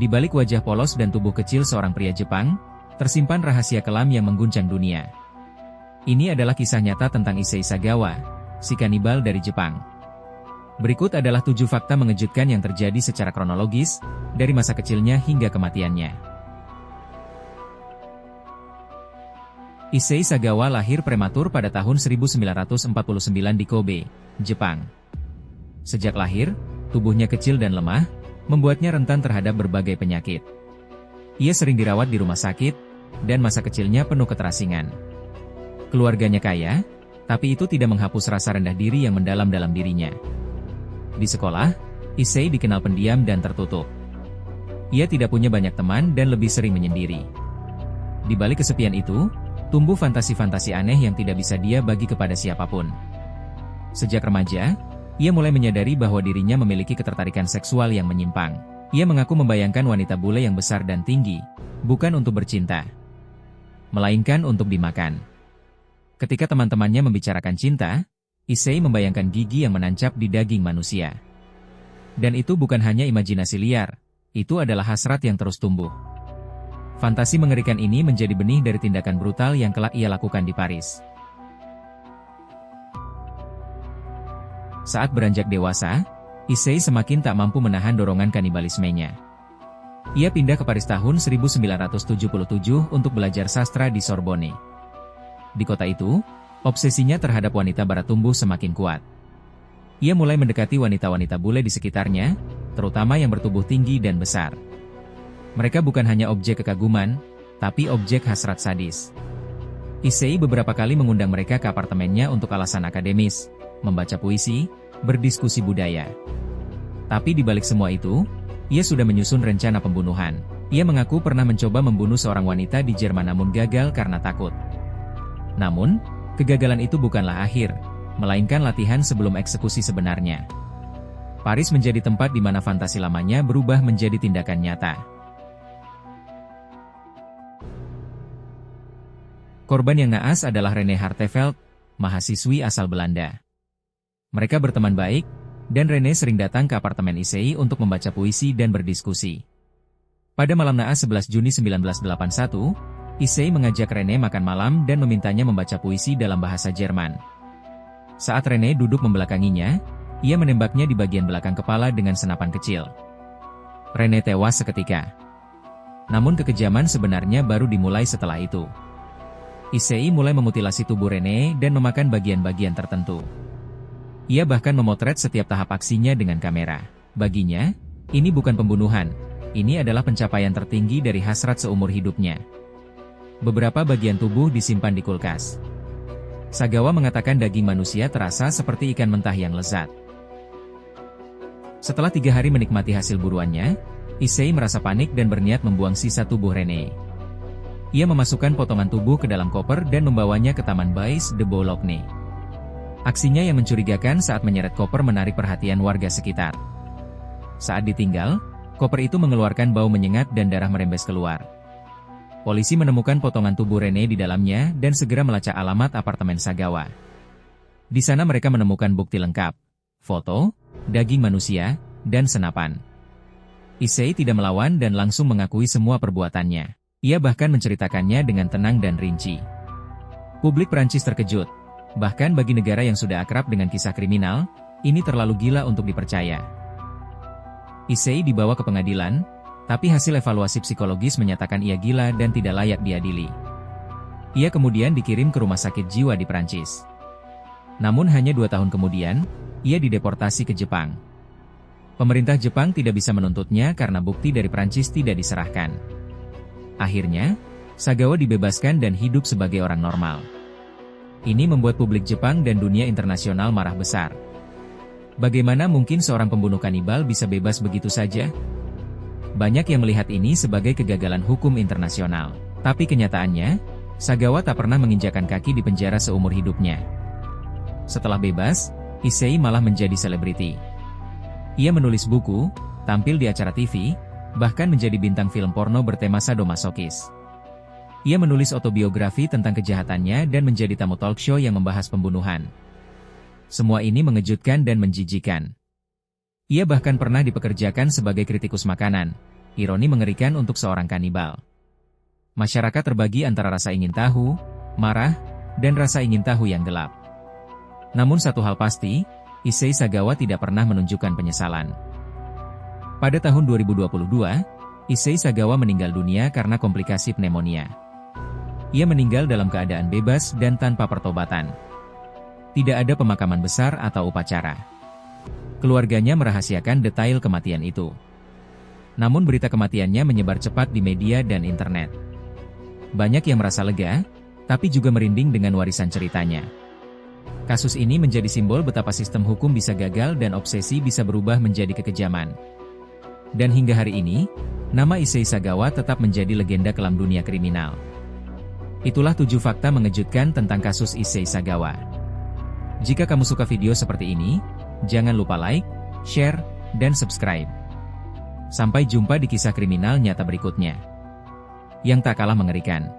Di balik wajah polos dan tubuh kecil seorang pria Jepang, tersimpan rahasia kelam yang mengguncang dunia. Ini adalah kisah nyata tentang Issei Sagawa, si kanibal dari Jepang. Berikut adalah 7 fakta mengejutkan yang terjadi secara kronologis, dari masa kecilnya hingga kematiannya. Issei Sagawa lahir prematur pada tahun 1949 di Kobe, Jepang. Sejak lahir, tubuhnya kecil dan lemah, membuatnya rentan terhadap berbagai penyakit. Ia sering dirawat di rumah sakit, dan masa kecilnya penuh keterasingan. Keluarganya kaya, tapi itu tidak menghapus rasa rendah diri yang mendalam dalam dirinya. Di sekolah, Issei dikenal pendiam dan tertutup. Ia tidak punya banyak teman dan lebih sering menyendiri. Di balik kesepian itu, tumbuh fantasi-fantasi aneh yang tidak bisa dia bagi kepada siapapun. Sejak remaja, ia mulai menyadari bahwa dirinya memiliki ketertarikan seksual yang menyimpang. Ia mengaku membayangkan wanita bule yang besar dan tinggi, bukan untuk bercinta, melainkan untuk dimakan. Ketika teman-temannya membicarakan cinta, Issei membayangkan gigi yang menancap di daging manusia. Dan itu bukan hanya imajinasi liar, itu adalah hasrat yang terus tumbuh. Fantasi mengerikan ini menjadi benih dari tindakan brutal yang kelak ia lakukan di Paris. Saat beranjak dewasa, Issei semakin tak mampu menahan dorongan kanibalismenya. Ia pindah ke Paris tahun 1977 untuk belajar sastra di Sorbonne. Di kota itu, obsesinya terhadap wanita barat tumbuh semakin kuat. Ia mulai mendekati wanita-wanita bule di sekitarnya, terutama yang bertubuh tinggi dan besar. Mereka bukan hanya objek kekaguman, tapi objek hasrat sadis. Issei beberapa kali mengundang mereka ke apartemennya untuk alasan akademis, membaca puisi, berdiskusi budaya. Tapi di balik semua itu, ia sudah menyusun rencana pembunuhan. Ia mengaku pernah mencoba membunuh seorang wanita di Jerman namun gagal karena takut. Namun, kegagalan itu bukanlah akhir, melainkan latihan sebelum eksekusi sebenarnya. Paris menjadi tempat di mana fantasi lamanya berubah menjadi tindakan nyata. Korban yang naas adalah Rene Hartevelt, mahasiswi asal Belanda. Mereka berteman baik, dan Rene sering datang ke apartemen Issei untuk membaca puisi dan berdiskusi. Pada malam naas 11 Juni 1981, Issei mengajak Rene makan malam dan memintanya membaca puisi dalam bahasa Jerman. Saat Rene duduk membelakanginya, ia menembaknya di bagian belakang kepala dengan senapan kecil. Rene tewas seketika. Namun kekejaman sebenarnya baru dimulai setelah itu. Issei mulai memutilasi tubuh Rene dan memakan bagian-bagian tertentu. Ia bahkan memotret setiap tahap aksinya dengan kamera. Baginya, ini bukan pembunuhan, ini adalah pencapaian tertinggi dari hasrat seumur hidupnya. Beberapa bagian tubuh disimpan di kulkas. Sagawa mengatakan daging manusia terasa seperti ikan mentah yang lezat. Setelah 3 hari menikmati hasil buruannya, Issei merasa panik dan berniat membuang sisa tubuh Rene. Ia memasukkan potongan tubuh ke dalam koper dan membawanya ke Taman Bais de Boulogne. Aksinya yang mencurigakan saat menyeret koper menarik perhatian warga sekitar. Saat ditinggal, koper itu mengeluarkan bau menyengat dan darah merembes keluar. Polisi menemukan potongan tubuh Rene di dalamnya dan segera melacak alamat apartemen Sagawa. Di sana mereka menemukan bukti lengkap, foto, daging manusia, dan senapan. Issei tidak melawan dan langsung mengakui semua perbuatannya. Ia bahkan menceritakannya dengan tenang dan rinci. Publik Prancis terkejut. Bahkan bagi negara yang sudah akrab dengan kisah kriminal, ini terlalu gila untuk dipercaya. Issei dibawa ke pengadilan, tapi hasil evaluasi psikologis menyatakan ia gila dan tidak layak diadili. Ia kemudian dikirim ke rumah sakit jiwa di Prancis. Namun hanya 2 tahun kemudian, ia dideportasi ke Jepang. Pemerintah Jepang tidak bisa menuntutnya karena bukti dari Prancis tidak diserahkan. Akhirnya, Sagawa dibebaskan dan hidup sebagai orang normal. Ini membuat publik Jepang dan dunia internasional marah besar. Bagaimana mungkin seorang pembunuh kanibal bisa bebas begitu saja? Banyak yang melihat ini sebagai kegagalan hukum internasional. Tapi kenyataannya, Sagawa tak pernah menginjakan kaki di penjara seumur hidupnya. Setelah bebas, Issei malah menjadi selebriti. Ia menulis buku, tampil di acara TV, bahkan menjadi bintang film porno bertema sadomasokis. Ia menulis autobiografi tentang kejahatannya dan menjadi tamu talk show yang membahas pembunuhan. Semua ini mengejutkan dan menjijikan. Ia bahkan pernah dipekerjakan sebagai kritikus makanan, Ironi mengerikan untuk seorang kanibal. Masyarakat terbagi antara rasa ingin tahu, marah, dan rasa ingin tahu yang gelap. Namun satu hal pasti, Issei Sagawa tidak pernah menunjukkan penyesalan. Pada tahun 2022, Issei Sagawa meninggal dunia karena komplikasi pneumonia. Ia meninggal dalam keadaan bebas dan tanpa pertobatan. Tidak ada pemakaman besar atau upacara. Keluarganya merahasiakan detail kematian itu. Namun berita kematiannya menyebar cepat di media dan internet. Banyak yang merasa lega, tapi juga merinding dengan warisan ceritanya. Kasus ini menjadi simbol betapa sistem hukum bisa gagal dan obsesi bisa berubah menjadi kekejaman. Dan hingga hari ini, nama Issei Sagawa tetap menjadi legenda kelam dunia kriminal. Itulah 7 fakta mengejutkan tentang kasus Issei Sagawa. Jika kamu suka video seperti ini, jangan lupa like, share, dan subscribe. Sampai jumpa di kisah kriminal nyata berikutnya, yang tak kalah mengerikan.